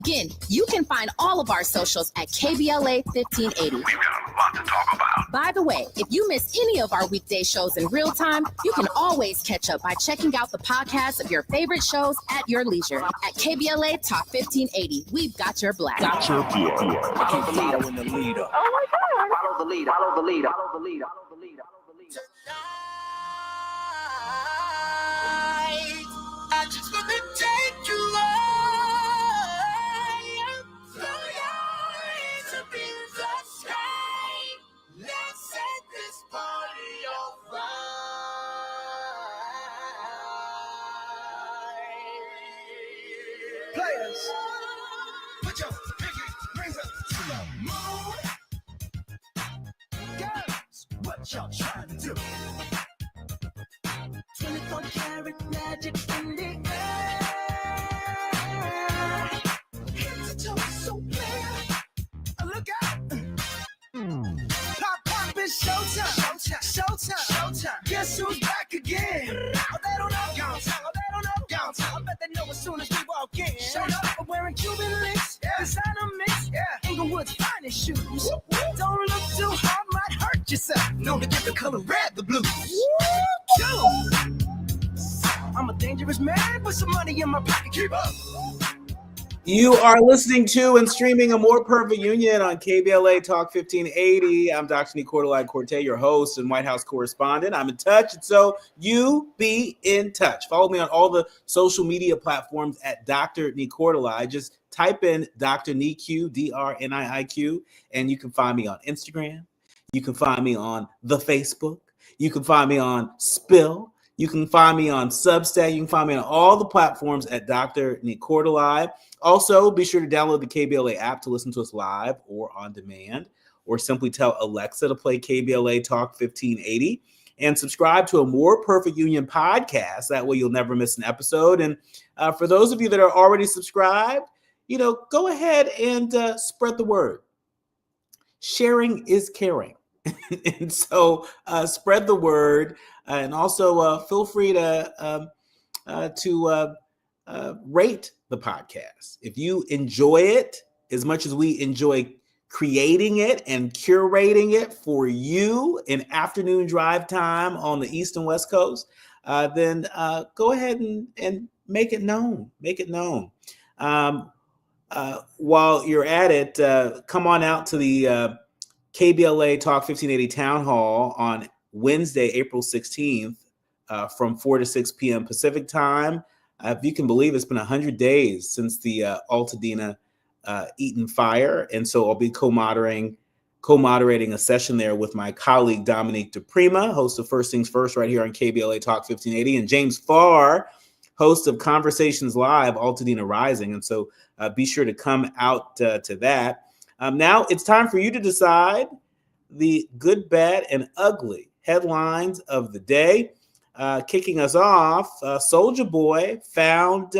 Again, you can find all of our socials at KBLA 1580. We've got a lot to talk about. By the way, if you miss any of our weekday shows in real time, you can always catch up by checking out the podcast of your favorite shows at your leisure. At KBLA Talk 1580, we've got your black. Got your black. Keep the leader in the leader. Oh my God. Follow the leader. Follow the leader. Follow the leader. Follow the leader. Follow the leader. Tonight, I just wanna take you away. Throw your hands up in the sky. Let's set this party on fire. Players, put your pinky rings up to the moon. Girls, what y'all trying to do? 24 karat magic in the air. Head to toe so clear. Look out! Pop, pop, it's showtime. Showtime, showtime, showtime. Guess who's back again? Oh, they don't know. Gone time. Oh, they don't know. Gone time. I bet they know as soon as we walk in. Showed up, I'm wearing Cuban links. Yeah. Designer mix. Yeah. Inglewood's finest shoes. Whoop, whoop. Don't look too hard, might hurt yourself. Known to get the color red, the blues. I'm a dangerous man with some money in my pocket. Keep up. You are listening to and streaming A More Perfect Union on KBLA Talk 1580. I'm Dr. Nii-Quartelai Quartey, your host and White House correspondent. I'm in touch, and so you be in touch. Follow me on all the social media platforms at Dr. Nii-Quartelai. Just type in Dr. Nii-Q, D-R-N-I-I-Q, and you can find me on Instagram. You can find me on the Facebook. You can find me on Spill. You can find me on Substack. You can find me on all the platforms at Dr. Nii-Quartelai. Also, be sure to download the KBLA app to listen to us live or on demand, or simply tell Alexa to play KBLA Talk 1580, and subscribe to A More Perfect Union podcast. That way you'll never miss an episode. And for those of you that are already subscribed, go ahead and spread the word. Sharing is caring. And so spread the word, and also feel free to rate the podcast. If you enjoy it as much as we enjoy creating it and curating it for you in afternoon drive time on the East and West Coast, then go ahead and make it known. Make it known. While you're at it, come on out to the KBLA Talk 1580 Town Hall on Wednesday, April 16th, from 4 to 6 p.m. Pacific time. If you can believe, it's been 100 days since the Altadena Eaton fire. And so I'll be co-moderating a session there with my colleague, Dominique DePrima, host of First Things First right here on KBLA Talk 1580, and James Farr, host of Conversations Live, Altadena Rising. And so be sure to come out to that. Now it's time for you to decide the good, bad, and ugly headlines of the day. Kicking us off, Soulja Boy found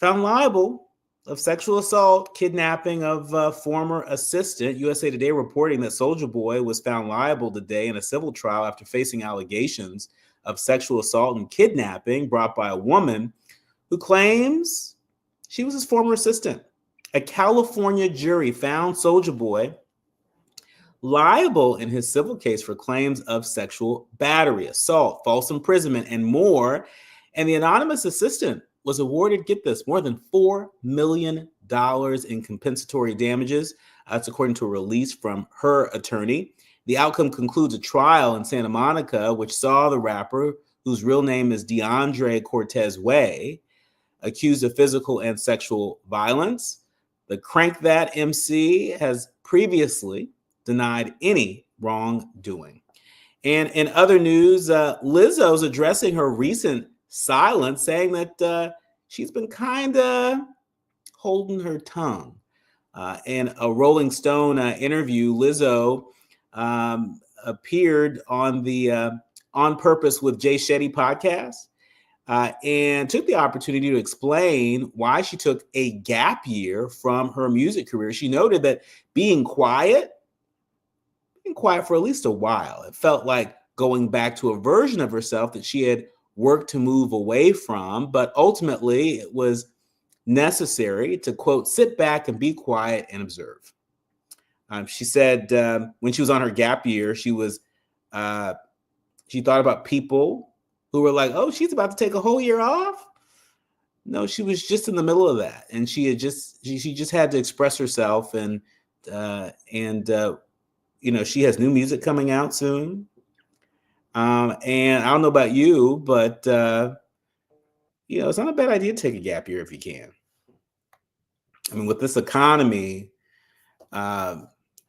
liable of sexual assault, kidnapping of former assistant. USA Today reporting that Soulja Boy was found liable today in a civil trial after facing allegations of sexual assault and kidnapping brought by a woman who claims she was his former assistant. A California jury found Soulja Boy liable in his civil case for claims of sexual battery, assault, false imprisonment, and more. And the anonymous assistant was awarded, get this, more than $4 million in compensatory damages. That's according to a release from her attorney. The outcome concludes a trial in Santa Monica, which saw the rapper, whose real name is DeAndre Cortez Way, accused of physical and sexual violence. The Crank That MC has previously denied any wrongdoing. And in other news, Lizzo's addressing her recent silence, saying that she's been kind of holding her tongue. In a Rolling Stone interview, Lizzo appeared on the On Purpose with Jay Shetty podcast and took the opportunity to explain why she took a gap year from her music career. She noted that being quiet for at least a while. It felt like going back to a version of herself that she had worked to move away from, but ultimately it was necessary to, quote, sit back and be quiet and observe. She said when she was on her gap year, she thought about people who were like, oh, she's about to take a whole year off. No, she was just in the middle of that. And she just had to express herself. And she has new music coming out soon. And I don't know about you, but, it's not a bad idea to take a gap year if you can. I mean, with this economy on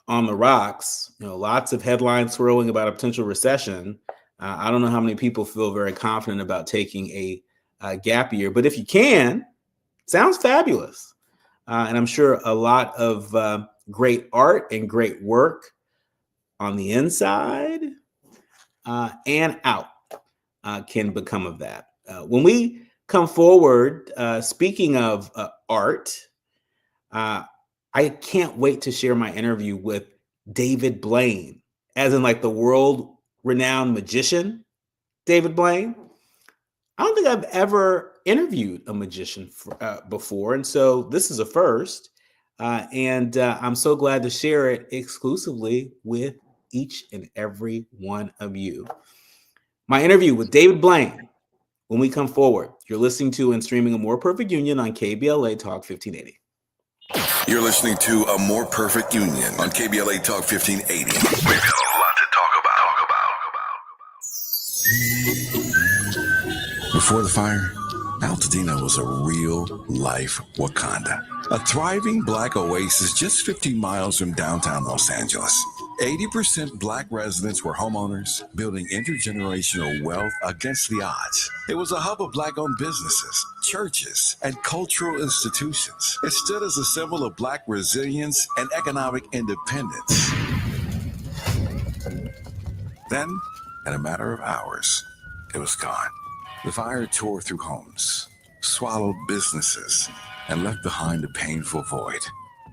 the rocks, lots of headlines swirling about a potential recession. I don't know how many people feel very confident about taking a gap year, but if you can, sounds fabulous. And I'm sure a lot of great art and great work on the inside and out can become of that. When we come forward, speaking of art, I can't wait to share my interview with David Blaine, as in like the world-renowned magician, David Blaine. I don't think I've ever interviewed a magician before, and so this is a first, and I'm so glad to share it exclusively with each and every one of you. My interview with David Blaine, when we come forward. You're listening to and streaming A More Perfect Union on KBLA Talk 1580. You're listening to A More Perfect Union on KBLA Talk 1580. We've got a lot to talk about. Before the fire, Altadena was a real-life Wakanda. A thriving Black oasis just 15 miles from downtown Los Angeles. 80% Black residents were homeowners, building intergenerational wealth against the odds. It was a hub of Black-owned businesses, churches, and cultural institutions. It stood as a symbol of Black resilience and economic independence. Then, in a matter of hours, it was gone. The fire tore through homes, swallowed businesses, and left behind a painful void.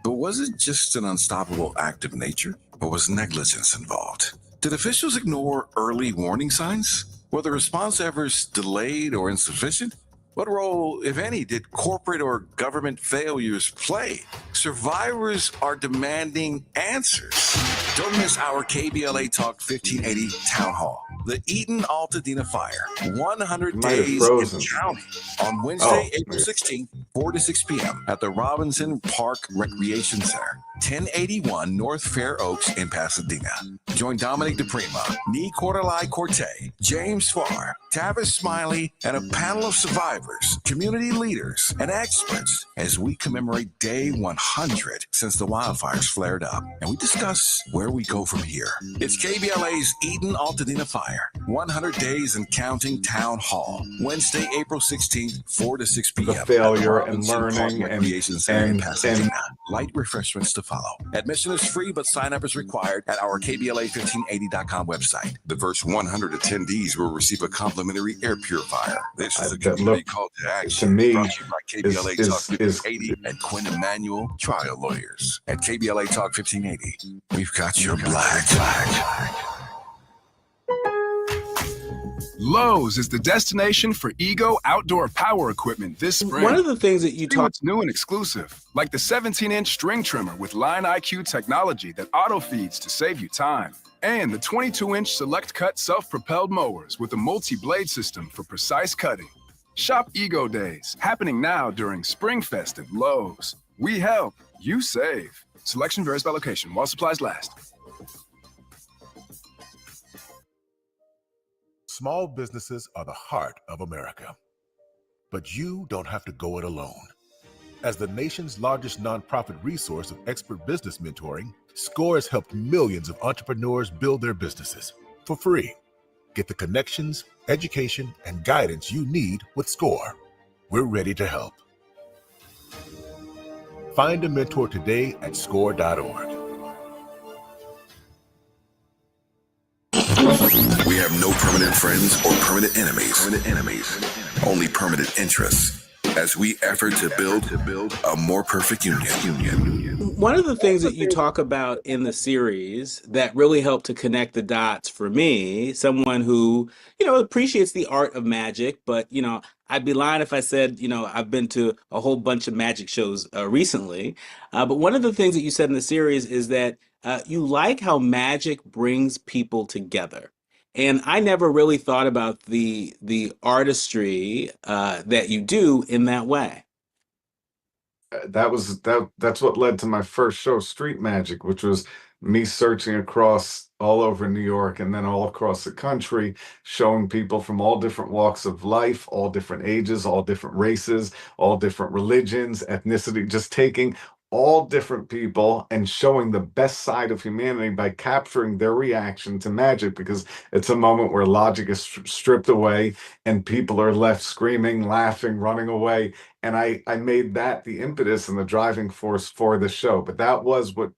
But was it just an unstoppable act of nature? Or was negligence involved? Did officials ignore early warning signs? Were the response efforts delayed or insufficient? What role, if any, did corporate or government failures play? Survivors are demanding answers. Don't miss our KBLA Talk 1580 Town Hall. The Eden Altadena Fire, 100 days in counting, on Wednesday, April 16th, 4 to 6 p.m. at the Robinson Park Recreation Center, 1081 North Fair Oaks in Pasadena. Join Dominic DePrima, Nii-Quartelai Quartey, James Farr, Tavis Smiley, and a panel of survivors, community leaders, and experts as we commemorate day 100 since the wildfires flared up, and we discuss where we go from here. It's KBLA's Eden Altadena Fire, 100 days and counting Town Hall, Wednesday, April 16th, 4 to 6 p.m. The failure and learning and light refreshments to follow. Admission is free, but sign up is required at our KBLA1580.com website. The first 100 attendees will receive a complimentary air purifier. This is a community call to action. To me, brought to you by KBLA Talk 1580 and Quinn Emanuel Trial Lawyers. At KBLA Talk 1580, we've got your black. Lowe's is the destination for Ego outdoor power equipment this spring. One of the things that you See what's new and exclusive, like the 17-inch string trimmer with Line IQ technology that auto-feeds to save you time. And the 22-inch Select Cut self-propelled mowers with a multi-blade system for precise cutting. Shop Ego Days, happening now during Spring Fest at Lowe's. We help, you save. Selection varies by location while supplies last. Small businesses are the heart of America. But you don't have to go it alone. As the nation's largest nonprofit resource of expert business mentoring, SCORE has helped millions of entrepreneurs build their businesses for free. Get the connections, education, and guidance you need with SCORE. We're ready to help. Find a mentor today at score.org. We have no permanent friends or permanent enemies. Only permanent interests. As we effort to build a more perfect union. One of the things that you talk about in the series that really helped to connect the dots for me, someone who, appreciates the art of magic, but, I'd be lying if I said, I've been to a whole bunch of magic shows recently. But one of the things that you said in the series is that you like how magic brings people together. And I never really thought about the artistry that you do in that way. That's what led to my first show, Street Magic, which was me searching across all over New York and then all across the country, showing people from all different walks of life, all different ages, all different races, all different religions, ethnicity, just taking all different people and showing the best side of humanity by capturing their reaction to magic, because it's a moment where logic is stripped away and people are left screaming, laughing, running away. And I made that the impetus and the driving force for the show. But that was what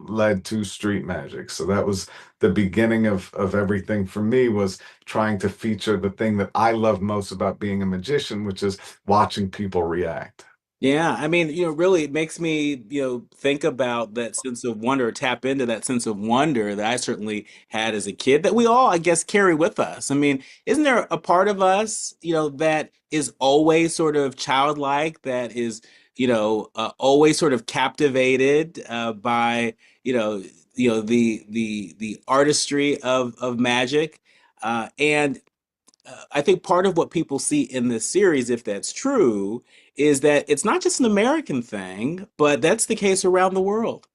led to Street Magic. So that was the beginning of everything for me, was trying to feature the thing that I love most about being a magician, which is watching people react. Yeah, I mean, really, it makes me, think about that sense of wonder, tap into that sense of wonder that I certainly had as a kid that we all, I guess, carry with us. I mean, isn't there a part of us, that is always sort of childlike, that is, always sort of captivated by, the artistry of magic, and I think part of what people see in this series, if that's true, is that it's not just an American thing, but that's the case around the world.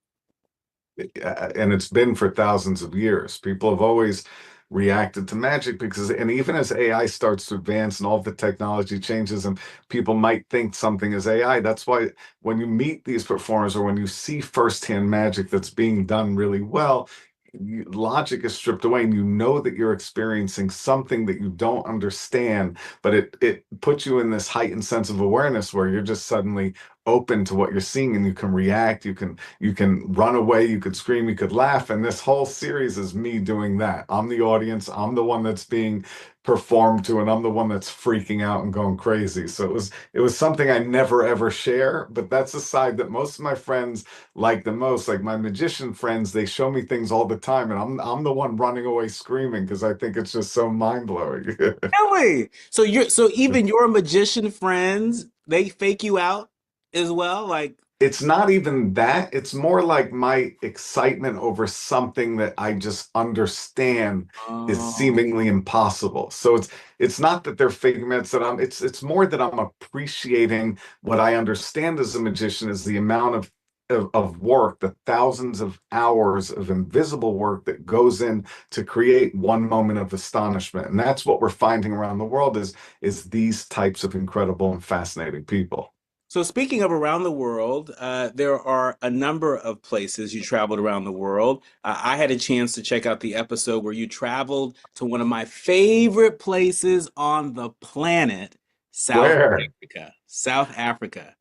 And it's been for thousands of years. People have always reacted to magic because, and even as AI starts to advance and all of the technology changes, and people might think something is AI, that's why when you meet these performers or when you see firsthand magic that's being done really well, logic is stripped away and you know that you're experiencing something that you don't understand, but it puts you in this heightened sense of awareness where you're just suddenly open to what you're seeing and you can react, you can run away, you could scream, you could laugh. And this whole series is me doing that. I'm the audience, I'm the one that's being performed to, and I'm the one that's freaking out and going crazy. So it was something I never ever share, but that's the side that most of my friends like the most. Like my magician friends, they show me things all the time and I'm the one running away screaming because I think it's just so mind-blowing. Really? So even your magician friends, they fake you out as well? Like, It's not even that. It's more like my excitement over something that I just understand is oh, seemingly impossible. So it's not that they're figments that it's more that I'm appreciating what I understand as a magician is the amount of work, the thousands of hours of invisible work that goes in to create one moment of astonishment. And that's what we're finding around the world is these types of incredible and fascinating people. so speaking of around the world, there are a number of places you traveled around the world. I had a chance to check out the episode where you traveled to one of my favorite places on the planet, South Where? Africa. South Africa.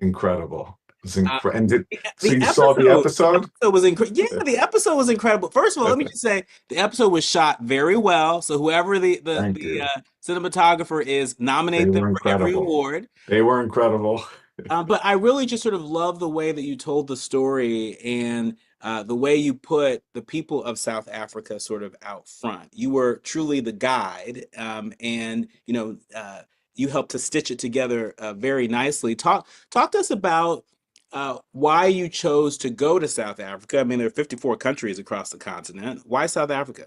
Incredible. It's Uh, incredible. And so the you saw the episode, the episode? episode was incredible. Yeah, the episode was incredible. First of all, let me just say the episode was shot very well. So whoever Thank the you. cinematographer is, They nominate them were for every incredible. award. They were incredible. But I really just sort of love the way that you told the story and the way you put the people of South Africa sort of out front. You were truly the guide, and you helped to stitch it together very nicely. Talk to us about why you chose to go to South Africa. I mean, there are 54 countries across the continent. Why South Africa?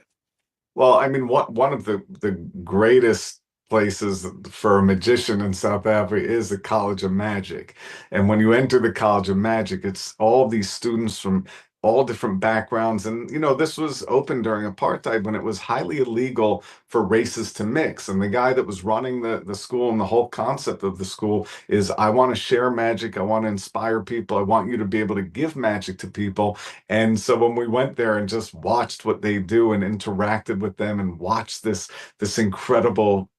Well, I mean, one of the greatest places for a magician in South Africa is the College of Magic. And when you enter the College of Magic, it's all these students from all different backgrounds. And, this was open during apartheid when it was highly illegal for races to mix. And the guy that was running the school and the whole concept of the school is, I want to share magic. I want to inspire people. I want you to be able to give magic to people. And so when we went there and just watched what they do and interacted with them and watched this incredible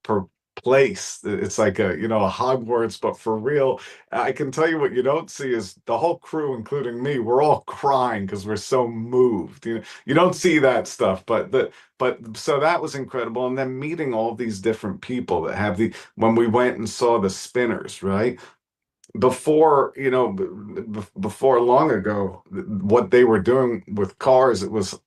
place, it's like a Hogwarts, but for real. I can tell you what you don't see is the whole crew, including me, we're all crying because we're so moved. You don't see that stuff, but so that was incredible. And then meeting all these different people that have when we went and saw the spinners, right? before, before long ago, what they were doing with cars, it was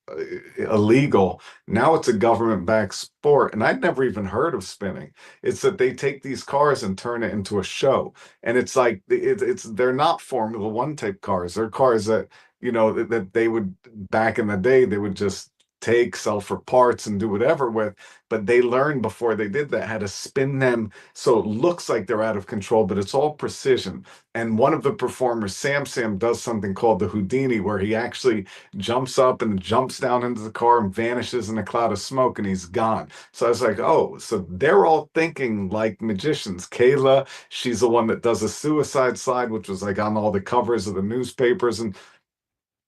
illegal. Now it's a government-backed sport, and I'd never even heard of spinning. It's that they take these cars and turn it into a show, and it's like it's they're not Formula One type cars. They're cars that that they would, back in the day, they would just take, sell for parts, and do whatever with. But they learned before they did that how to spin them so it looks like they're out of control, but it's all precision. And one of the performers, Sam, does something called the Houdini, where he actually jumps up and jumps down into the car and vanishes in a cloud of smoke, and he's gone. So I was like, oh, so they're all thinking like magicians. Kayla, she's the one that does a suicide slide, which was like on all the covers of the newspapers, and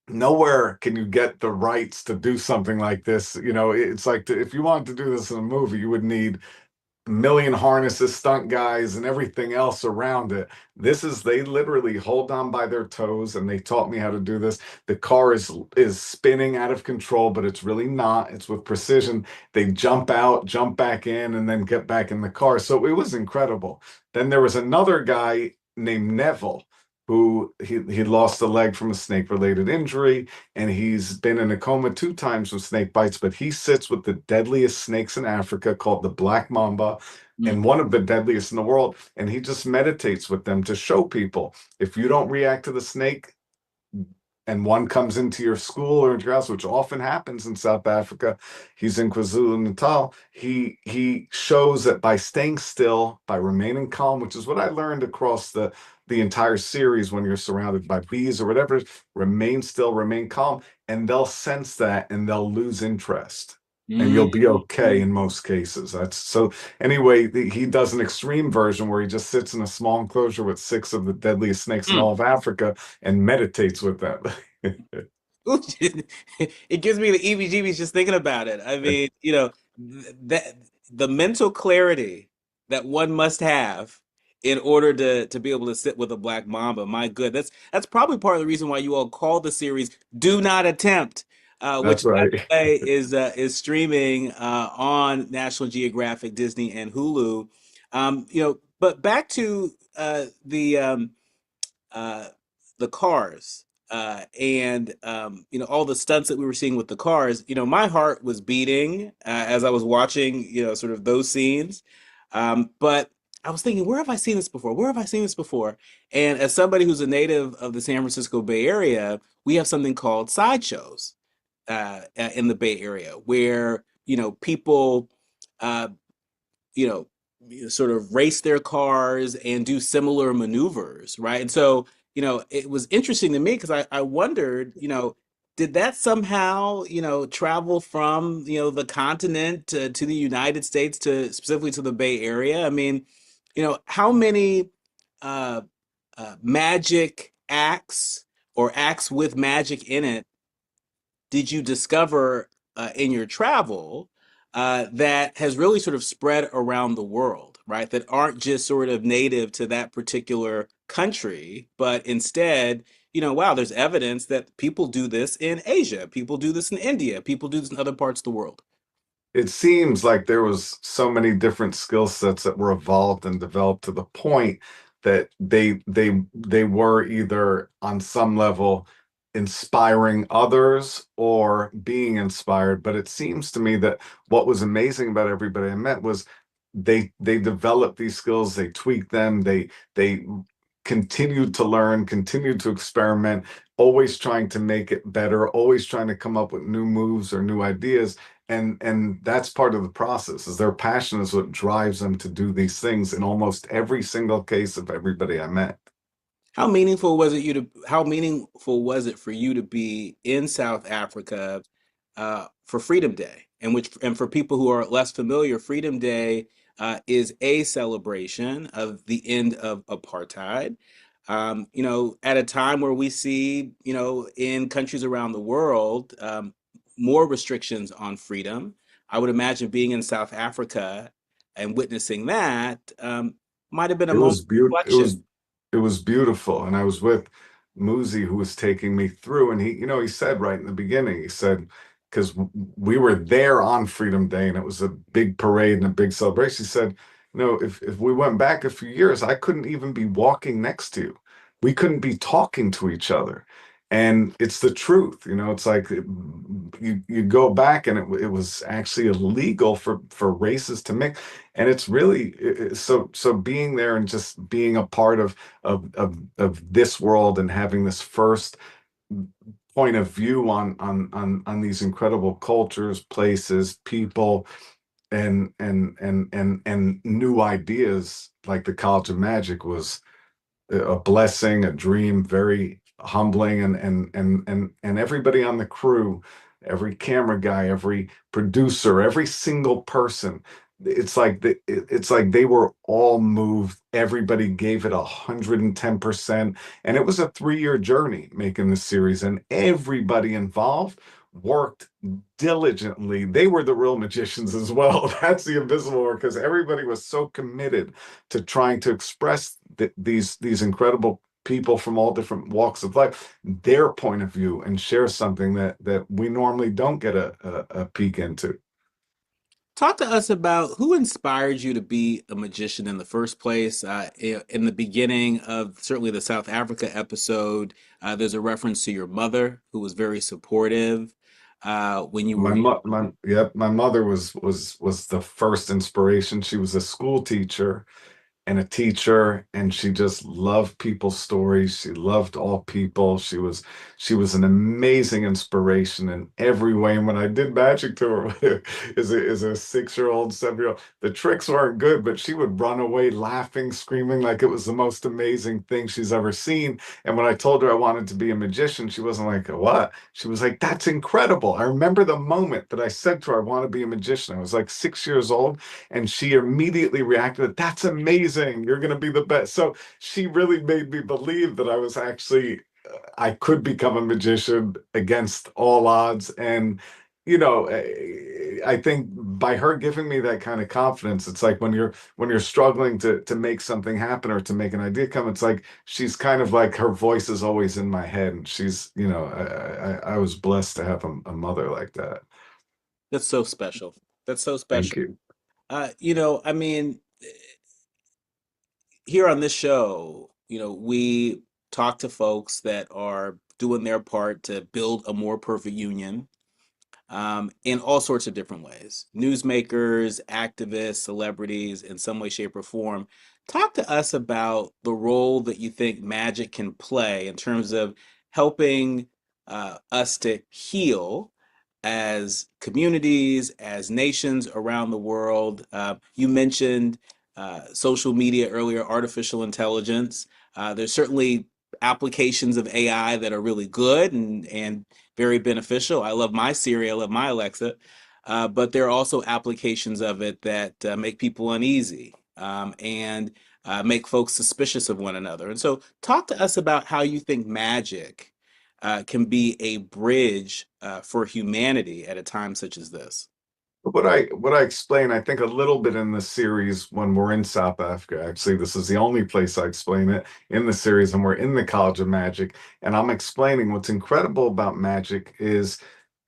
nowhere can you get the rights to do something like this. It's like, if you wanted to do this in a movie, you would need million harnesses, stunt guys, and everything else around it. They literally hold on by their toes, and they taught me how to do this. The car is spinning out of control, but it's really not. It's with precision. They jump out, jump back in, and then get back in the car. So it was incredible. Then there was another guy named Neville, who he lost a leg from a snake-related injury, and he's been in a coma 2 times with snake bites, but he sits with the deadliest snakes in Africa called the black mamba, and one of the deadliest in the world, and he just meditates with them to show people, if you don't react to the snake, and one comes into your school or into your house, which often happens in South Africa. He's in KwaZulu-Natal. He shows that by staying still, by remaining calm, which is what I learned across the entire series. When you're surrounded by bees or whatever, remain still, remain calm, and they'll sense that, and they'll lose interest. And you'll be okay in most cases. That's so. Anyway, he does an extreme version where he just sits in a small enclosure with 6 of the deadliest snakes in all of Africa and meditates with them. It gives me the EBGBs just thinking about it. I mean, that the mental clarity that one must have in order to be able to sit with a black mamba. My good, that's probably part of the reason why you all call the series "Do Not Attempt." Which, That's right. by the way, is streaming on National Geographic, Disney, and Hulu. But back to the cars and all the stunts that we were seeing with the cars. My heart was beating as I was watching sort of those scenes. But I was thinking, where have I seen this before? Where have I seen this before? And as somebody who's a native of the San Francisco Bay Area, we have something called sideshows in the Bay Area, where people sort of race their cars and do similar maneuvers, right? And so it was interesting to me because I wondered, did that somehow travel from the continent to the United States, to specifically to the Bay Area? I mean, how many magic acts or acts with magic in it did you discover in your travel that has really sort of spread around the world, right? That aren't just sort of native to that particular country, but instead, wow, there's evidence that people do this in Asia, people do this in India, people do this in other parts of the world. It seems like there was so many different skill sets that were evolved and developed to the point that they were either on some level inspiring others or being inspired. But it seems to me that what was amazing about everybody I met was they developed these skills, they tweaked them, they continued to learn, continued to experiment, always trying to make it better, always trying to come up with new moves or new ideas. And that's part of the process. Is their passion is what drives them to do these things in almost every single case of everybody I met. How meaningful was it for you to be in South Africa for Freedom Day? And for people who are less familiar, Freedom Day is a celebration of the end of apartheid. At a time where we see, in countries around the world, more restrictions on freedom. I would imagine being in South Africa and witnessing that might have been a It moment was of beautiful. reflection. It was beautiful. And I was with Muzi, who was taking me through, and he said right in the beginning, he said, because we were there on Freedom Day and it was a big parade and a big celebration. He said, if we went back a few years, I couldn't even be walking next to you. We couldn't be talking to each other. And it's the truth, it's like you go back and it was actually illegal for races to mix. And it's really so being there and just being a part of this world and having this first point of view on these incredible cultures, places, people, and new ideas like the College of Magic was a blessing, a dream, very humbling, and everybody on the crew, every camera guy, every producer, every single person, it's like they were all moved. Everybody gave it 110%, and it was a 3-year journey making this series, and everybody involved worked diligently. They were the real magicians as well. That's the invisible work, because everybody was so committed to trying to express these incredible people from all different walks of life, their point of view, and share something that we normally don't get a peek into. Talk to us about who inspired you to be a magician in the first place. In the beginning of certainly the South Africa episode, there's a reference to your mother, who was very supportive when you were young. My mother was the first inspiration. She was a school teacher and a teacher, and she just loved people's stories. She loved all people. She was an amazing inspiration in every way. And when I did magic to her as a 6-year-old, 7-year-old, the tricks weren't good, but she would run away laughing, screaming like it was the most amazing thing she's ever seen. And when I told her I wanted to be a magician, she wasn't like, what? She was like, that's incredible. I remember the moment that I said to her, I want to be a magician. I was like 6 years old, and she immediately reacted, that's amazing. You're going to be the best. So she really made me believe that I could become a magician against all odds. And, I think by her giving me that kind of confidence, it's like when you're struggling to make something happen or to make an idea come, it's like she's kind of like, her voice is always in my head. And she's, I was blessed to have a mother like that. That's so special. That's so Thank special. you. I mean, here on this show, we talk to folks that are doing their part to build a more perfect union in all sorts of different ways. Newsmakers, activists, celebrities, in some way, shape, or form. Talk to us about the role that you think magic can play in terms of helping us to heal as communities, as nations around the world. You mentioned social media earlier, artificial intelligence. There's certainly applications of AI that are really good and very beneficial. I love my Siri, I love my Alexa, but there are also applications of it that make people uneasy and make folks suspicious of one another. And so, talk to us about how you think magic can be a bridge for humanity at a time such as this. What I explain, I think a little bit in the series when we're in South Africa. Actually, this is the only place I explain it in the series, and we're in the College of Magic, and I'm explaining what's incredible about magic is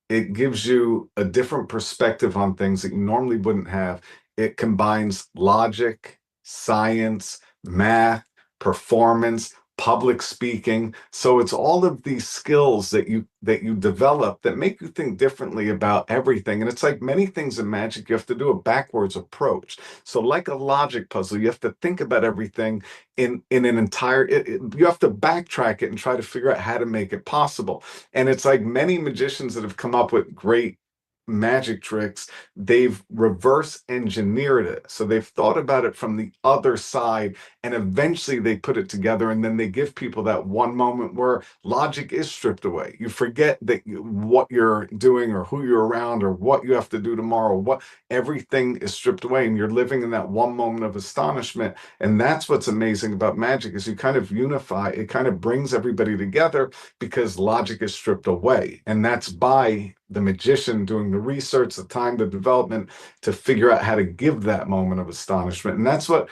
it gives you a different perspective on things that you normally wouldn't have. It combines logic, science, math, performance, public speaking. So it's all of these skills that you develop that make you think differently about everything. And it's like many things in magic, you have to do a backwards approach. So like a logic puzzle, you have to think about everything in an entire, you have to backtrack it and try to figure out how to make it possible. And it's like many magicians that have come up with great magic tricks, they've reverse engineered it. So they've thought about it from the other side, and eventually they put it together, and then they give people that one moment where logic is stripped away. You forget that what you're doing or who you're around or what you have to do tomorrow, what everything is stripped away, and you're living in that one moment of astonishment. And that's what's amazing about magic, is you kind of unify, it kind of brings everybody together because logic is stripped away. And that's by the magician doing the research, the time, the development to figure out how to give that moment of astonishment. And that's what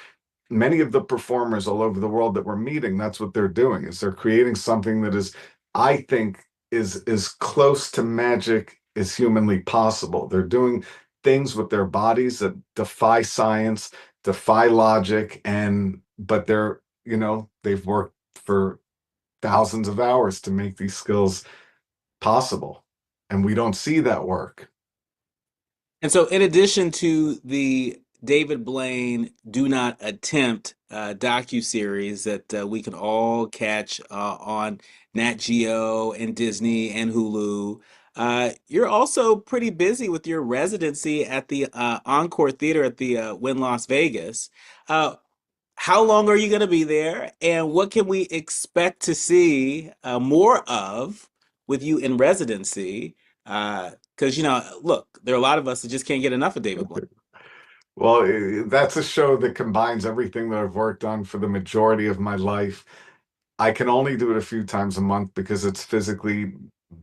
many of the performers all over the world that we're meeting, that's what they're doing, is they're creating something that is, I think, is as close to magic as humanly possible. They're doing things with their bodies that defy science. defy logic, but they've worked for thousands of hours to make these skills possible, and we don't see that work. And so, in addition to the David Blaine "Do Not Attempt" docuseries that we can all catch on Nat Geo and Disney and Hulu, you're also pretty busy with your residency at the Encore Theater at the Wynn Las Vegas. How long are you going to be there, and what can we expect to see more of with you in residency? Because look, there are a lot of us that just can't get enough of David Blaine. Well, that's a show that combines everything that I've worked on for the majority of my life. I can only do it a few times a month because it's physically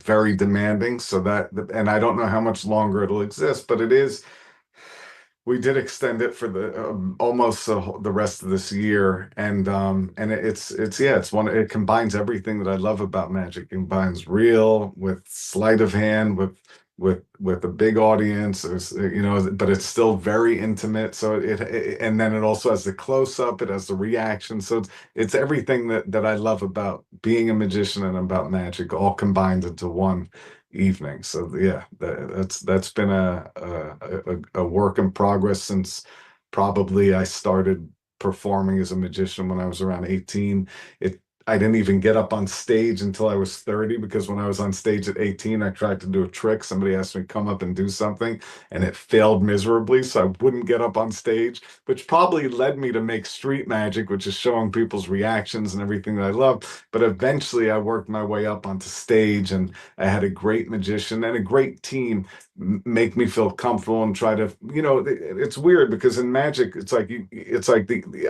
very demanding. And I don't know how much longer it'll exist, but it is. We did extend it for the almost the rest of this year, and it combines everything that I love about magic. It combines real with sleight of hand, with a big audience, but it's still very intimate. So and then it also has the close up, it has the reaction. So it's everything that I love about being a magician and about magic, all combined into one evening. So yeah, that's been a work in progress since probably I started performing as a magician when I was around 18. I didn't even get up on stage until I was 30, because when I was on stage at 18, I tried to do a trick. Somebody asked me to come up and do something, and it failed miserably, so I wouldn't get up on stage, which probably led me to make street magic, which is showing people's reactions and everything that I love. But eventually I worked my way up onto stage, and I had a great magician and a great team make me feel comfortable and try to, it's weird because in magic, it's like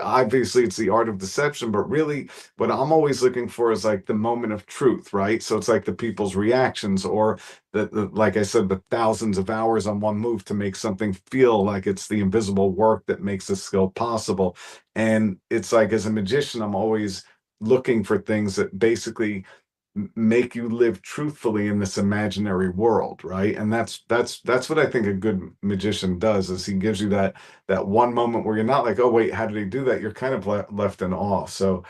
obviously it's the art of deception, but really what I'm always looking for is like the moment of truth, right? So it's like the people's reactions, or like I said, the thousands of hours on one move to make something feel like it's the invisible work that makes the skill possible. And it's like, as a magician, I'm always looking for things that basically make you live truthfully in this imaginary world, right? And that's what I think a good magician does, is he gives you that one moment where you're not like, oh wait, how did he do that? You're kind of left in awe. So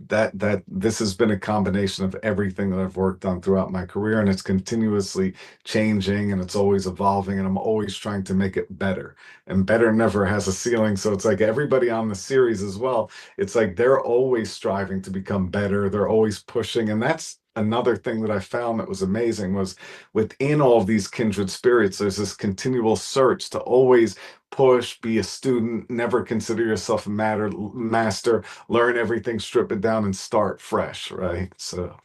that this has been a combination of everything that I've worked on throughout my career, and it's continuously changing and it's always evolving, and I'm always trying to make it better, and better never has a ceiling. So it's like everybody on the series as well, it's like they're always striving to become better, they're always pushing. And that's another thing that I found that was amazing, was within all of these kindred spirits, there's this continual search to always push, be a student, never consider yourself a master, learn everything, strip it down, and start fresh, right? So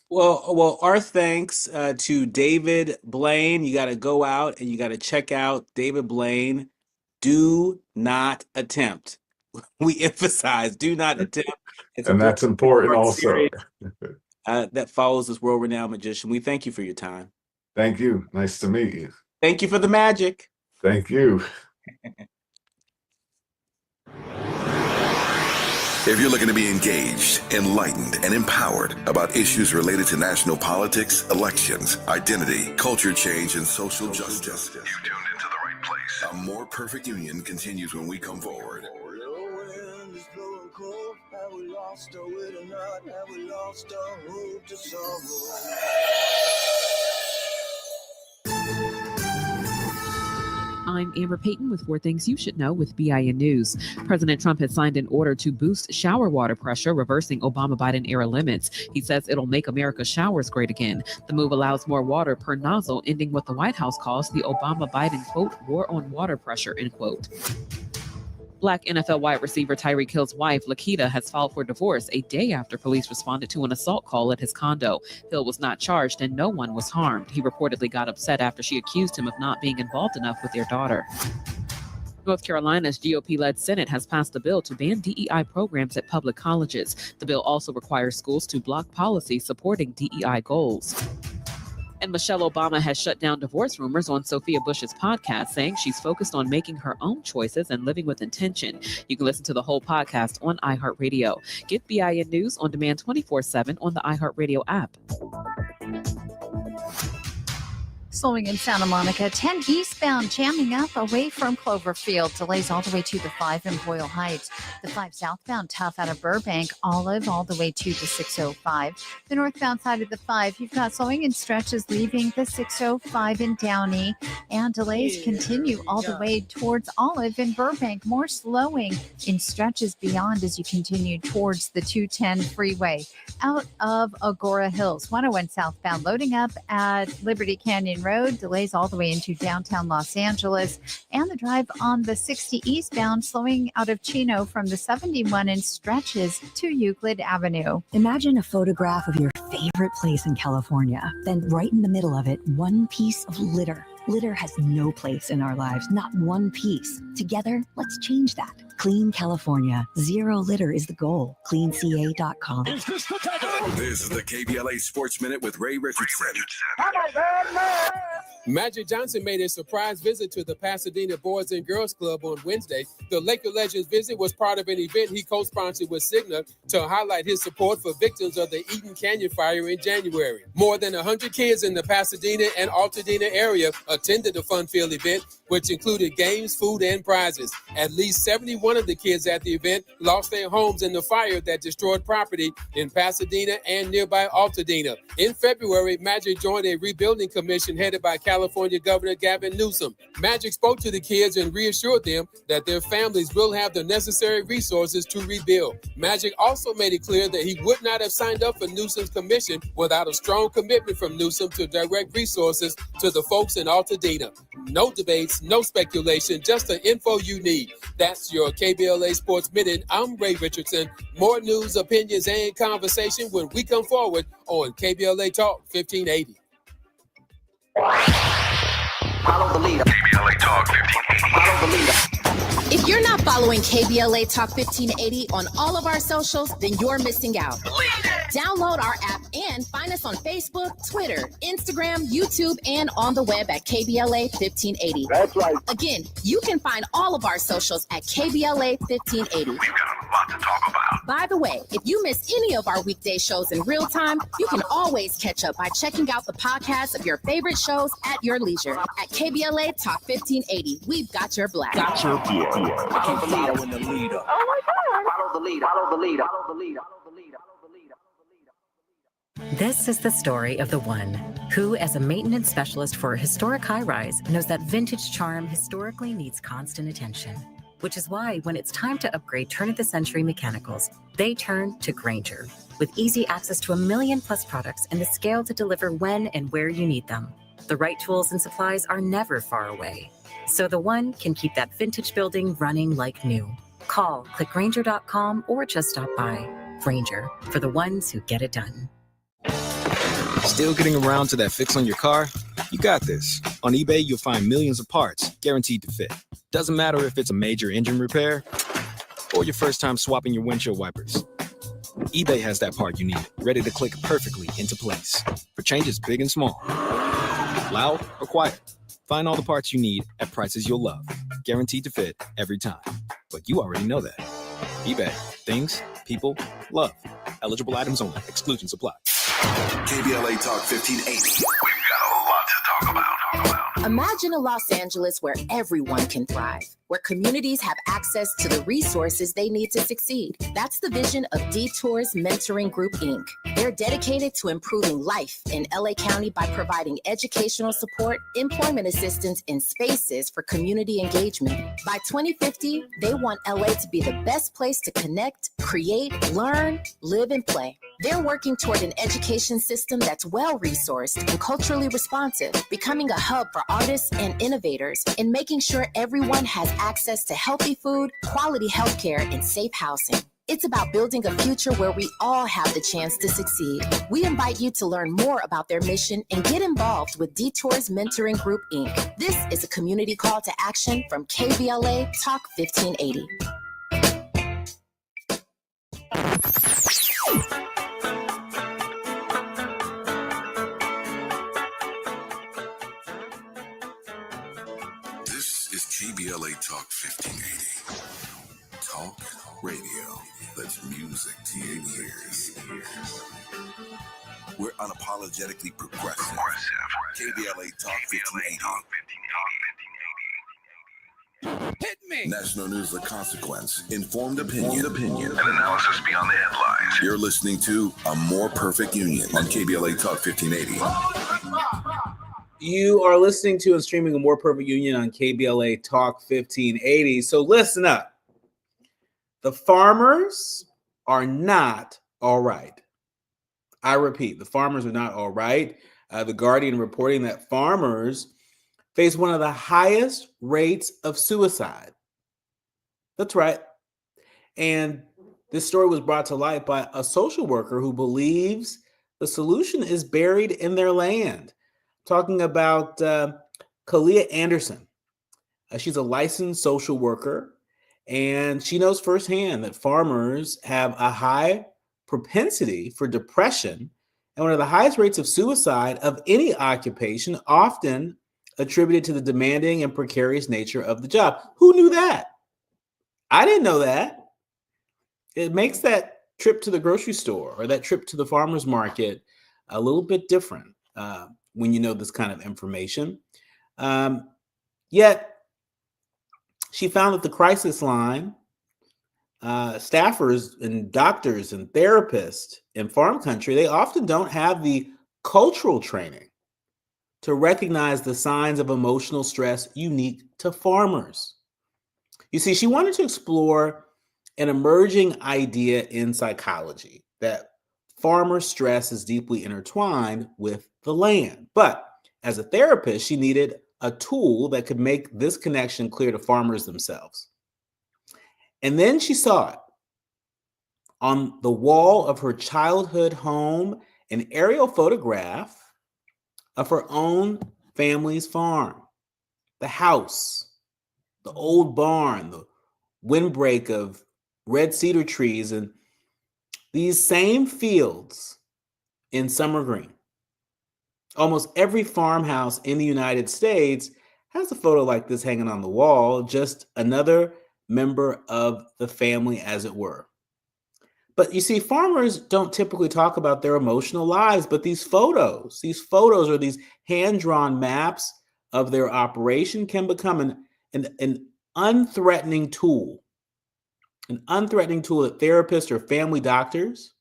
Well, our thanks to David Blaine. You got to go out and you got to check out David Blaine. Do not attempt. We emphasize, do not attempt. It's and that's important also. That follows this world-renowned magician. We thank you for your time. Thank you. Nice to meet you. Thank you for the magic. Thank you. If you're looking to be engaged, enlightened, and empowered about issues related to national politics, elections, identity, culture change, and social justice, you tuned into the right place. A more perfect union continues when we come forward. I'm Amber Payton with 4 Things You Should Know with BIN News. President Trump has signed an order to boost shower water pressure, reversing Obama-Biden era limits. He says it'll make America's showers great again. The move allows more water per nozzle, ending what the White House calls the Obama-Biden, quote, war on water pressure, end quote. Black NFL wide receiver Tyreek Hill's wife, Lakita, has filed for divorce a day after police responded to an assault call at his condo. Hill was not charged and no one was harmed. He reportedly got upset after she accused him of not being involved enough with their daughter. North Carolina's GOP-led Senate has passed a bill to ban DEI programs at public colleges. The bill also requires schools to block policy supporting DEI goals. And Michelle Obama has shut down divorce rumors on Sophia Bush's podcast, saying she's focused on making her own choices and living with intention. You can listen to the whole podcast on iHeartRadio. Get BIN News on demand 24/7 on the iHeartRadio app. Slowing in Santa Monica, 10 eastbound jamming up away from Cloverfield. Delays all the way to the 5 in Boyle Heights. The 5 southbound tough out of Burbank, Olive all the way to the 605. The northbound side of the 5, you've got slowing in stretches leaving the 605 in Downey. And delays continue all the way towards Olive in Burbank. More slowing in stretches beyond as you continue towards the 210 freeway. Out of Agora Hills, 101 southbound loading up at Liberty Canyon Road. Delays all the way into downtown Los Angeles. And the drive on the 60 eastbound slowing out of Chino from the 71 in stretches to Euclid Avenue. Imagine a photograph of your favorite place in California. Then right in the middle of it, one piece of litter. Litter has no place in our lives, not one piece. Together, let's change that. Clean California. Zero litter is the goal. CleanCA.com. This is the KBLA Sports Minute with Ray Richardson. Magic Johnson made a surprise visit to the Pasadena Boys and Girls Club on Wednesday. The Laker legend's visit was part of an event he co-sponsored with Cigna to highlight his support for victims of the Eden Canyon fire in January. More than 100 kids in the Pasadena and Altadena area attended the fun-filled event, which included games, food, and prizes. At least 71 of the kids at the event lost their homes in the fire that destroyed property in Pasadena and nearby Altadena. In February, Magic joined a rebuilding commission headed by California Governor Gavin Newsom. Magic spoke to the kids and reassured them that their families will have the necessary resources to rebuild. Magic also made it clear that he would not have signed up for Newsom's commission without a strong commitment from Newsom to direct resources to the folks in Altadena. No debates, no speculation, just the info you need. That's your KBLA Sports Minute. I'm Ray Richardson. More news, opinions, and conversation when we come forward on KBLA Talk 1580. Follow the leader. KBLA Talk 1580. Follow the leader. If you're not following KBLA Talk 1580 on all of our socials, then you're missing out. Download our app and find us on Facebook, Twitter, Instagram, YouTube, and on the web at KBLA 1580. That's right. Again, you can find all of our socials at KBLA 1580. We've got a lot to talk about. By the way, if you miss any of our weekday shows in real time, you can always catch up by checking out the podcasts of your favorite shows at your leisure. At KBLA Talk 1580, we've got your black. Got your black. Follow the leader. Following the leader. Oh my God. Follow the leader. Follow the leader. Follow the leader. This is the story of the one who, as a maintenance specialist for a historic high-rise, knows that vintage charm historically needs constant attention. Which is why when it's time to upgrade turn-of-the-century mechanicals, they turn to Grainger. With easy access to 1 million+ products and the scale to deliver when and where you need them. The right tools and supplies are never far away. So the one can keep that vintage building running like new. Call, click Grainger.com, or just stop by. Grainger, for the ones who get it done. Still getting around to that fix on your car? You got this. On eBay, you'll find millions of parts, guaranteed to fit. Doesn't matter if it's a major engine repair or your first time swapping your windshield wipers. eBay has that part you need, ready to click perfectly into place. For changes big and small, loud or quiet. Find all the parts you need at prices you'll love. Guaranteed to fit every time. But you already know that. eBay. Things, people, love. Eligible items only. Exclusions apply. KBLA Talk 1580. We've got a lot to talk about. Imagine a Los Angeles where everyone can thrive, where communities have access to the resources they need to succeed. That's the vision of Detours Mentoring Group, Inc. They're dedicated to improving life in LA County by providing educational support, employment assistance, and spaces for community engagement. By 2050, they want LA to be the best place to connect, create, learn, live, and play. They're working toward an education system that's well-resourced and culturally responsive, becoming a hub for artists and innovators, and making sure everyone has access to healthy food, quality healthcare, and safe housing. It's about building a future where we all have the chance to succeed. We invite you to learn more about their mission and get involved with Detours Mentoring Group, Inc. This is a community call to action from KBLA Talk 1580. KBLA Talk 1580. Talk radio. That's music to your ears. We're unapologetically progressive. KBLA Talk 1580. Hit me. National news of consequence, informed opinion, and analysis beyond the headlines. You're listening to A More Perfect Union on KBLA Talk 1580. You are listening to and streaming A More Perfect Union on KBLA Talk 1580. So listen up. The farmers are not all right. I repeat, the farmers are not all right. The Guardian reporting that farmers face one of the highest rates of suicide. That's right. And this story was brought to light by a social worker who believes the solution is buried in their land. Talking about Kalia Anderson. She's a licensed social worker, and she knows firsthand that farmers have a high propensity for depression and one of the highest rates of suicide of any occupation, often attributed to the demanding and precarious nature of the job. Who knew that? I didn't know that. It makes that trip to the grocery store or that trip to the farmer's market a little bit different when you know this kind of information. Yet, she found that the crisis line, staffers and doctors and therapists in farm country, they often don't have the cultural training to recognize the signs of emotional stress unique to farmers. You see, she wanted to explore an emerging idea in psychology that farmer stress is deeply intertwined with the land. But as a therapist, she needed a tool that could make this connection clear to farmers themselves. And then she saw it on the wall of her childhood home, an aerial photograph of her own family's farm, the house, the old barn, the windbreak of red cedar trees, and these same fields in summer green. Almost every farmhouse in the United States has a photo like this hanging on the wall, just another member of the family, as it were. But you see, farmers don't typically talk about their emotional lives, but these photos or these hand-drawn maps of their operation can become an unthreatening tool. An unthreatening tool that therapists or family doctors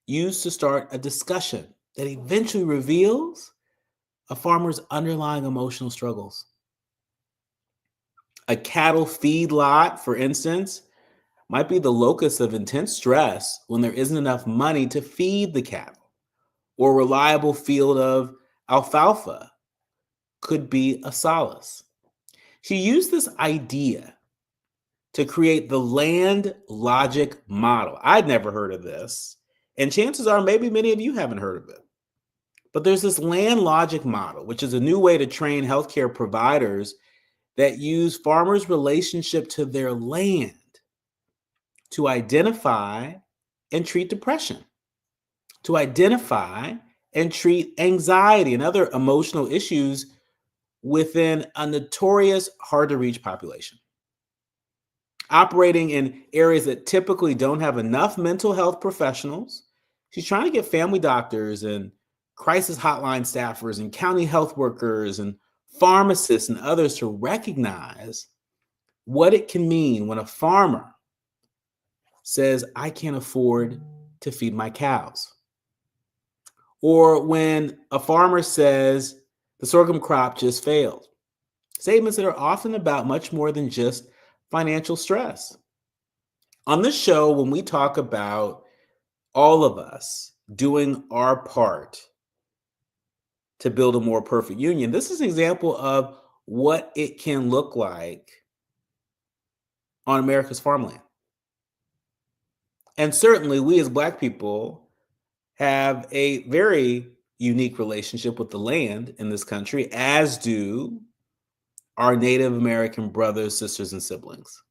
use to start a discussion that eventually reveals a farmer's underlying emotional struggles. A cattle feedlot, for instance, might be the locus of intense stress when there isn't enough money to feed the cattle, or a reliable field of alfalfa could be a solace. She used this idea to create the land logic model. I'd never heard of this, and chances are maybe many of you haven't heard of it. But there's this land logic model, which is a new way to train healthcare providers that use farmers' relationship to their land to identify and treat depression, to identify and treat anxiety and other emotional issues within a notorious hard-to-reach population. Operating in areas that typically don't have enough mental health professionals, she's trying to get family doctors and crisis hotline staffers and county health workers and pharmacists and others to recognize what it can mean when a farmer says, I can't afford to feed my cows. Or when a farmer says, the sorghum crop just failed. Statements that are often about much more than just financial stress. On this show, when we talk about all of us doing our part to build a more perfect union, this is an example of what it can look like on America's farmland. And certainly we as Black people have a very unique relationship with the land in this country, as do our Native American brothers, sisters, and siblings.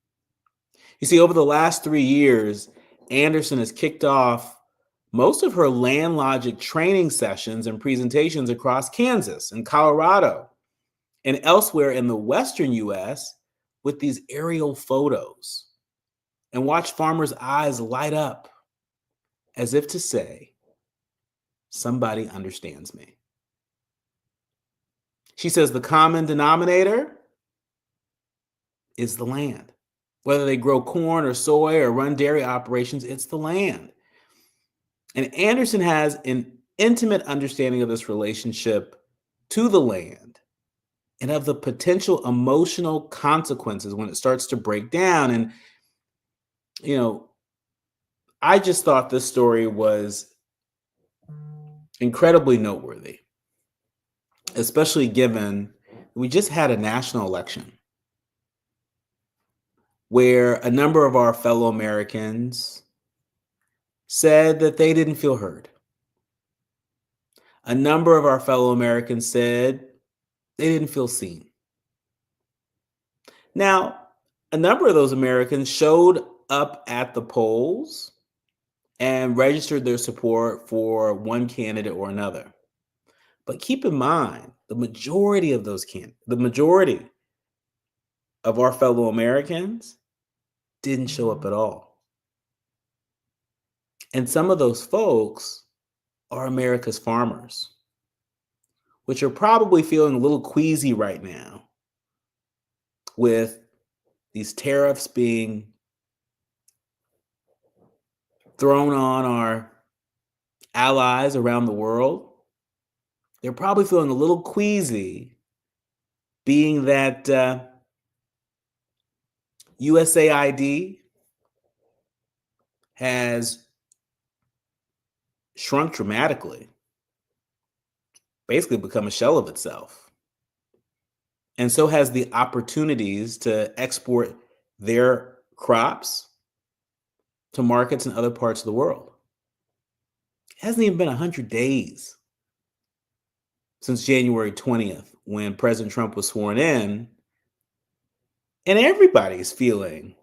You see, over the last 3 years, Anderson has kicked off most of her land logic training sessions and presentations across Kansas and Colorado and elsewhere in the Western U.S. with these aerial photos, and watch farmers' eyes light up as if to say, somebody understands me. She says the common denominator is the land. Whether they grow corn or soy or run dairy operations, it's the land. And Anderson has an intimate understanding of this relationship to the land and of the potential emotional consequences when it starts to break down. And, you know, I just thought this story was incredibly noteworthy, especially given we just had a national election where a number of our fellow Americans said that they didn't feel heard. A number of our fellow Americans said they didn't feel seen. Now, a number of those Americans showed up at the polls and registered their support for one candidate or another. But keep in mind, the majority of our fellow Americans didn't show up at all. And some of those folks are America's farmers, which are probably feeling a little queasy right now with these tariffs being thrown on our allies around the world. They're probably feeling a little queasy, being that USAID has shrunk dramatically, basically become a shell of itself. And so has the opportunities to export their crops to markets in other parts of the world. It hasn't even been 100 days since January 20th, when President Trump was sworn in, and everybody's feeling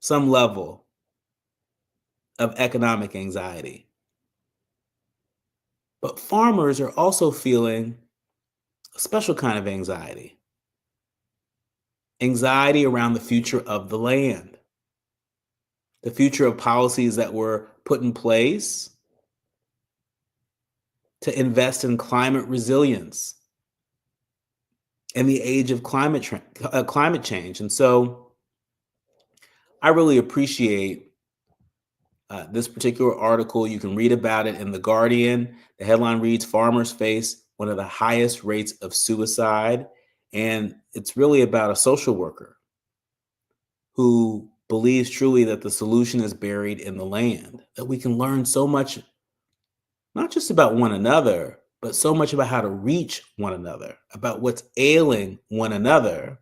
some level of economic anxiety. But farmers are also feeling a special kind of anxiety. Anxiety around the future of the land, the future of policies that were put in place to invest in climate resilience in the age of climate change. And so I really appreciate this particular article. You can read about it in The Guardian. The headline reads, "Farmers Face One of the Highest Rates of Suicide." And it's really about a social worker who believes truly that the solution is buried in the land, that we can learn so much, not just about one another, but so much about how to reach one another, about what's ailing one another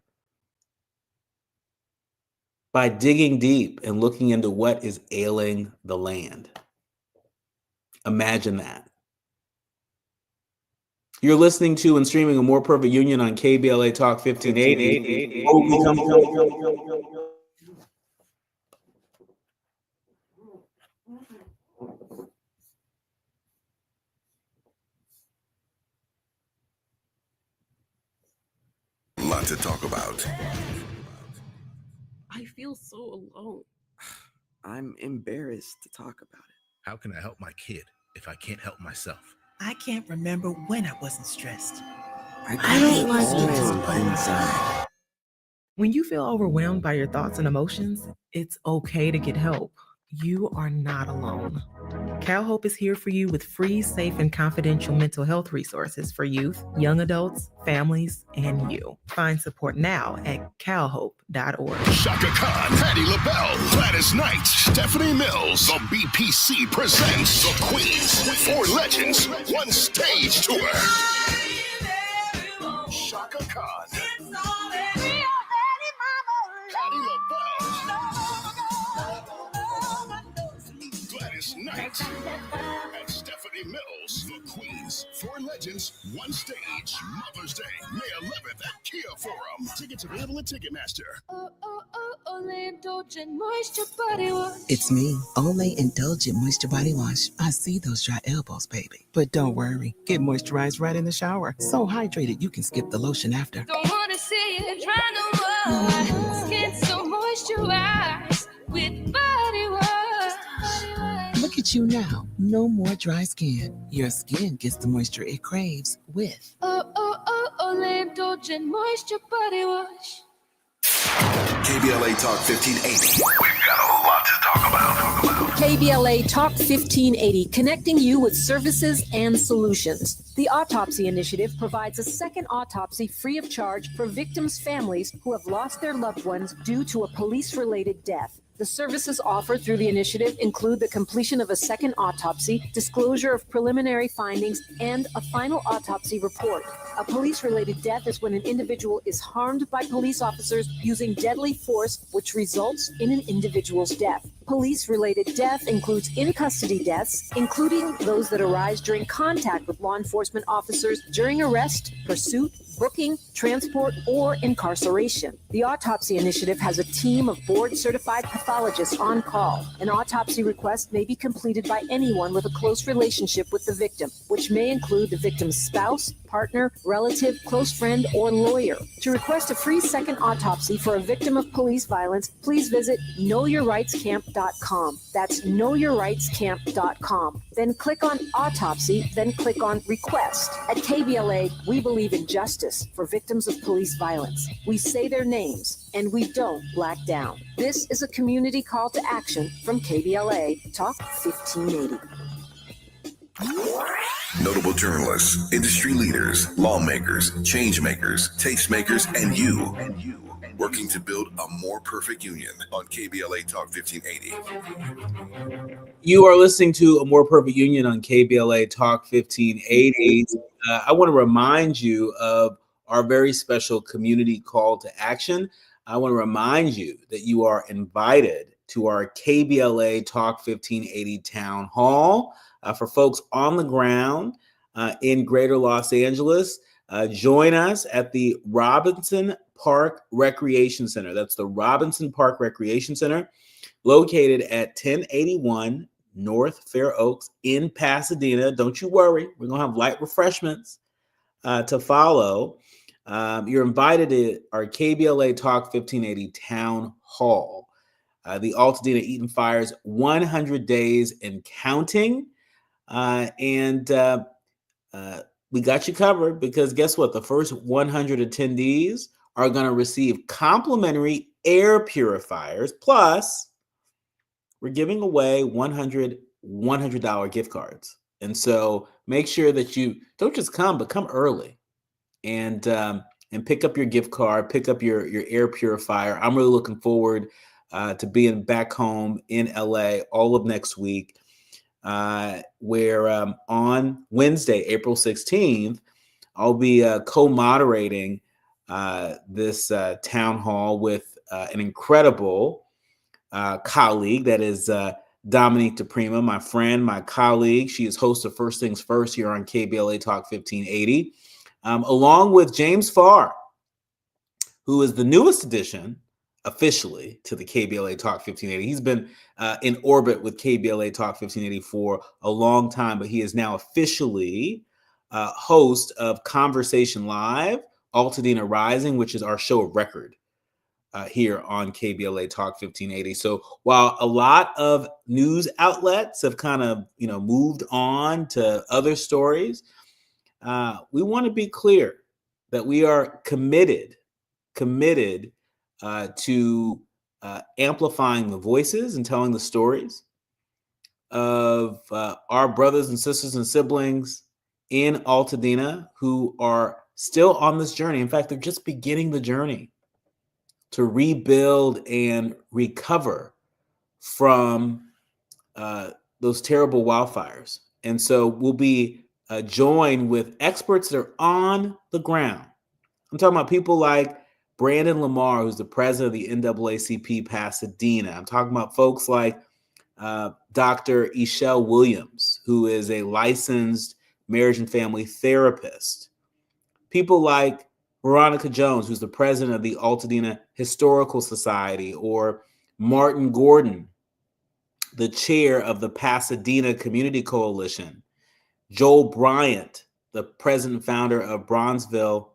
by digging deep and looking into what is ailing the land. Imagine that. You're listening to and streaming A More Perfect Union on KBLA Talk 1580. Lot to talk about. I feel so alone. I'm embarrassed to talk about it. How can I help my kid if I can't help myself? I can't remember when I wasn't stressed. I don't like it inside. When you feel overwhelmed by your thoughts and emotions, it's okay to get help. You are not alone. CalHope is here for you with free, safe, and confidential mental health resources for youth, young adults, families, and you. Find support now at calhope.org. Shaka Khan, Patti LaBelle, Gladys Knight, Stephanie Mills. The BPC presents The Queens. 4 legends, 1 stage tour. Shaka Khan, Patti LaBelle, Gladys Knight, and Stephanie Mills. The Queens. 4 legends, 1 stage. Mother's Day, May 11th at Kia Forum. Tickets available at Ticketmaster. Olay Indulgent Moisture Body Wash. It's me, Olay Indulgent Moisture Body Wash. I see those dry elbows, baby. But don't worry, get moisturized right in the shower. So hydrated you can skip the lotion after. Don't wanna see it dry no more. Skin so moisturized with body wash. Look at But you now, no more dry skin. Your skin gets the moisture it craves with Olay Indulgent Moisture Body Wash. KBLA Talk 1580. We've got a lot to talk about. KBLA Talk 1580, connecting you with services and solutions. The Autopsy Initiative provides a second autopsy free of charge for victims' families who have lost their loved ones due to a police-related death. The services offered through the initiative include the completion of a second autopsy, disclosure of preliminary findings, and a final autopsy report. A police-related death is when an individual is harmed by police officers using deadly force, which results in an individual's death. Police-related death includes in-custody deaths, including those that arise during contact with law enforcement officers during arrest, pursuit, booking, transport, or incarceration. The Autopsy Initiative has a team of board-certified pathologists on call. An autopsy request may be completed by anyone with a close relationship with the victim, which may include the victim's spouse, partner, relative, close friend, or lawyer. To request a free second autopsy for a victim of police violence, please visit knowyourrightscamp.com. That's knowyourrightscamp.com. Then click on Autopsy, then click on Request. At KBLA, we believe in justice for victims of police violence. We say their names, and we don't black down. This is a community call to action from KBLA Talk 1580. Notable journalists, industry leaders, lawmakers, change makers, tastemakers, and you. Working to build a more perfect union on KBLA Talk 1580. You are listening to A More Perfect Union on KBLA Talk 1580. I want to remind you of our very special community call to action. I want to remind you that you are invited to our KBLA Talk 1580 Town Hall for folks on the ground in Greater Los Angeles. Join us at the Robinson Park Recreation Center. That's the Robinson Park Recreation Center, located at 1081 North Fair Oaks in Pasadena. Don't you worry, we're going to have light refreshments to follow. You're invited to our KBLA Talk 1580 Town Hall. The Altadena Eaton Fire's 100 Days and Counting. We got you covered because guess what? The first 100 attendees are going to receive complimentary air purifiers. Plus, we're giving away $100 gift cards. And so make sure that you don't just come, but come early and pick up your gift card, pick up your air purifier. I'm really looking forward to being back home in LA all of next week. Where on Wednesday, April 16th, I'll be co-moderating this town hall with an incredible colleague that is Dominique DePrima, my friend, my colleague. She is host of First Things First here on KBLA Talk 1580, along with James Farr, who is the newest addition officially to the KBLA Talk 1580. He's been in orbit with KBLA Talk 1580 for a long time, but he is now officially host of Conversation Live, Altadena Rising, which is our show of record here on KBLA Talk 1580. So while a lot of news outlets have kind of, moved on to other stories, we want to be clear that we are committed to amplifying the voices and telling the stories of our brothers and sisters and siblings in Altadena who are still on this journey. In fact, they're just beginning the journey to rebuild and recover from those terrible wildfires. And so we'll be joined with experts that are on the ground. I'm talking about people like Brandon Lamar, who's the president of the NAACP Pasadena. I'm talking about folks like Dr. Ishelle Williams, who is a licensed marriage and family therapist. People like Veronica Jones, who's the president of the Altadena Historical Society, or Martin Gordon, the chair of the Pasadena Community Coalition. Joel Bryant, the president and founder of Bronzeville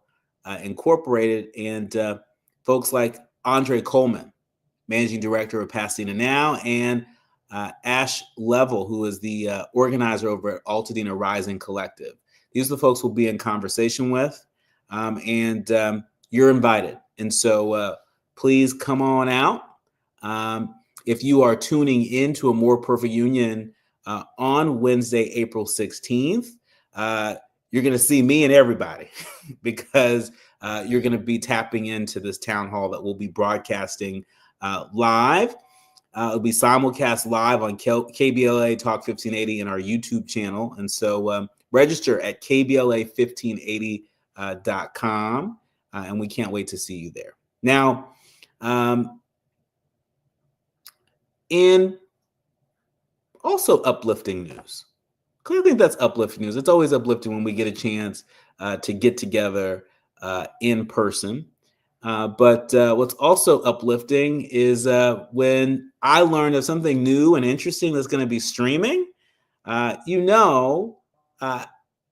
Incorporated, and folks like Andre Coleman, managing director of Pasadena Now, and Ash Level, who is the organizer over at Altadena Rising Collective. These are the folks we'll be in conversation with, and you're invited. And so please come on out. If you are tuning into A More Perfect Union on Wednesday, April 16th, you're going to see me and everybody because you're going to be tapping into this town hall that we'll be broadcasting live. It'll be simulcast live on KBLA Talk 1580 and our YouTube channel. And so register at KBLA1580.com. And we can't wait to see you there. Now, in also uplifting news, I think that's uplifting news. It's always uplifting when we get a chance to get together in person. But what's also uplifting is when I learned of something new and interesting that's going to be streaming. I'm going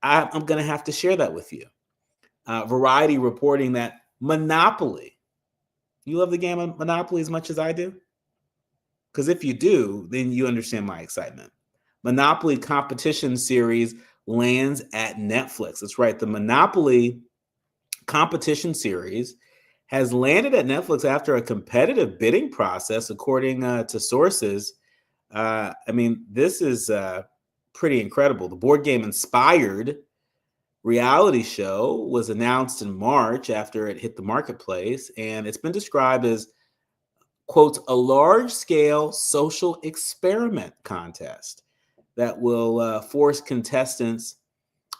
to have to share that with you. Variety reporting that Monopoly. You love the game of Monopoly as much as I do? Because if you do, then you understand my excitement. Monopoly competition series lands at Netflix. That's right. The Monopoly competition series has landed at Netflix after a competitive bidding process, according to sources. This is pretty incredible. The board game inspired reality show was announced in March after it hit the marketplace, and it's been described as, quote, a large-scale social experiment contest that will force contestants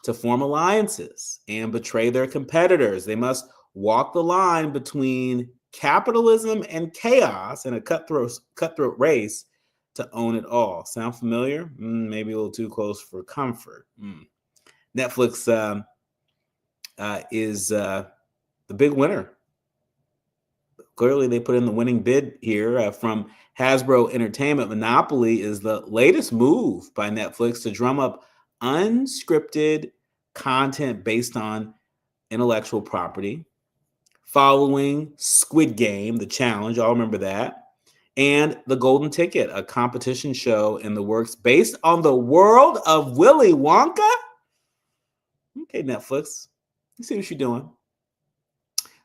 to form alliances and betray their competitors. They must walk the line between capitalism and chaos in a cutthroat race to own it all. Sound familiar? Maybe a little too close for comfort. Netflix is the big winner. Clearly, they put in the winning bid here from Hasbro Entertainment. Monopoly is the latest move by Netflix to drum up unscripted content based on intellectual property, following Squid Game, The Challenge, I'll remember that, and The Golden Ticket, a competition show in the works based on the world of Willy Wonka. Okay, Netflix, you see what you're doing.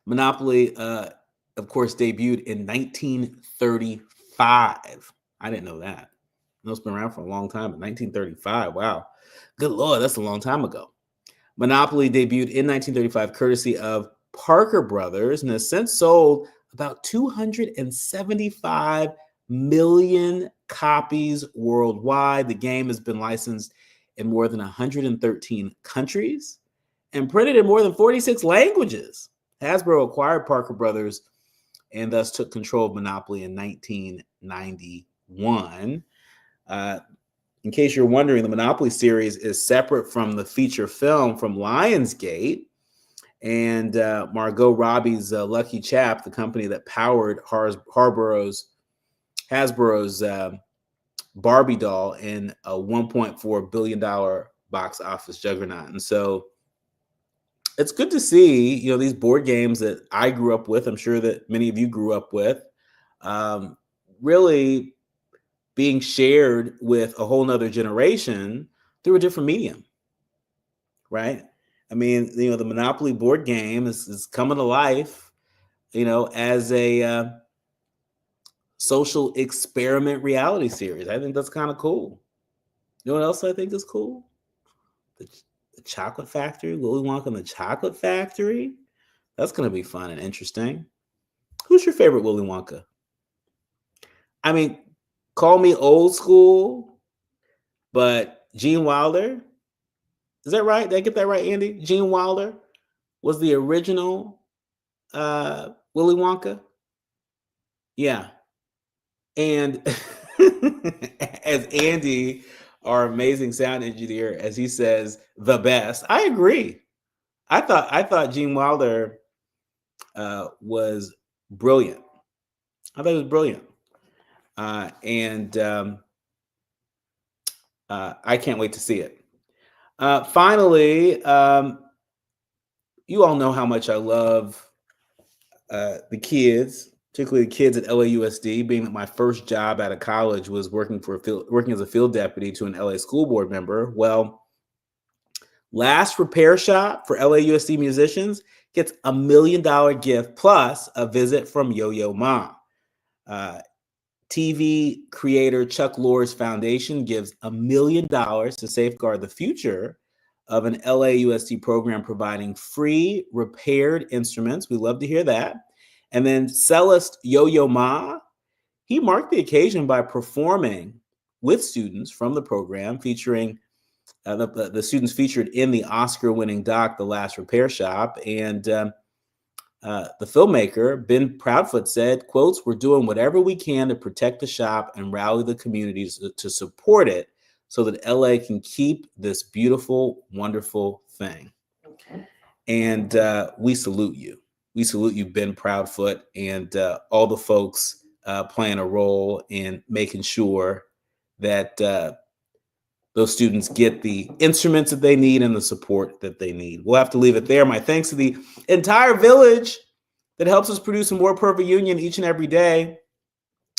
Monopoly, of course, debuted in 1935. I didn't know that. It's been around for a long time, but 1935, wow. Good Lord, that's a long time ago. Monopoly debuted in 1935, courtesy of Parker Brothers, and has since sold about 275 million copies worldwide. The game has been licensed in more than 113 countries and printed in more than 46 languages. Hasbro acquired Parker Brothers and thus took control of Monopoly in 1991. In case you're wondering, the Monopoly series is separate from the feature film from Lionsgate and Margot Robbie's Lucky Chap, the company that powered Hasbro's Barbie doll in a $1.4 billion box office juggernaut. And so it's good to see, these board games that I grew up with, I'm sure that many of you grew up with, really being shared with a whole nother generation through a different medium, right? The Monopoly board game is coming to life, as a social experiment reality series. I think that's kind of cool. You know what else I think is cool? The Chocolate Factory, Willy Wonka and the Chocolate Factory. That's going to be fun and interesting. Who's your favorite Willy Wonka? Call me old school, but Gene Wilder, is that right? Did I get that right, Andy? Gene Wilder was the original Willy Wonka? Yeah. And as Andy, our amazing sound engineer, as he says, the best. I agree. I thought Gene Wilder was brilliant. I thought he was brilliant. And I can't wait to see it. Finally, you all know how much I love the kids particularly the kids at LAUSD, being that my first job out of college was working as a field deputy to an LA school board member. Well, last repair shop for LAUSD musicians gets $1 million gift plus a visit from Yo-Yo Ma. TV creator Chuck Lorre's foundation gives $1 million to safeguard the future of an LAUSD program providing free repaired instruments. We love to hear that. And then cellist Yo-Yo Ma, he marked the occasion by performing with students from the program, featuring the students featured in the Oscar-winning doc, The Last Repair Shop. And the filmmaker, Ben Proudfoot, said, quotes, "We're doing whatever we can to protect the shop and rally the communities to support it so that LA can keep this beautiful, wonderful thing." And we salute you. We salute you, Ben Proudfoot, and all the folks playing a role in making sure that those students get the instruments that they need and the support that they need. We'll have to leave it there. My thanks to the entire village that helps us produce a More Perfect Union each and every day.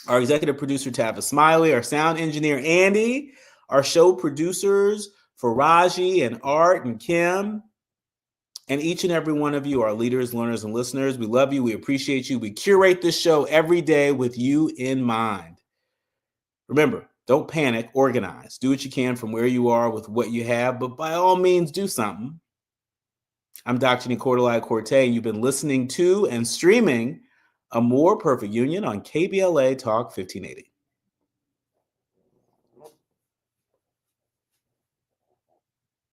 Our executive producer, Tavis Smiley, our sound engineer, Andy, our show producers, Faraji and Art and Kim, and each and every one of you, our leaders, learners, and listeners. We love you. We appreciate you. We curate this show every day with you in mind. Remember, don't panic, organize. Do what you can from where you are with what you have, but by all means, do something. I'm Dr. Nii-Quartelai Quartey, and you've been listening to and streaming A More Perfect Union on KBLA Talk 1580.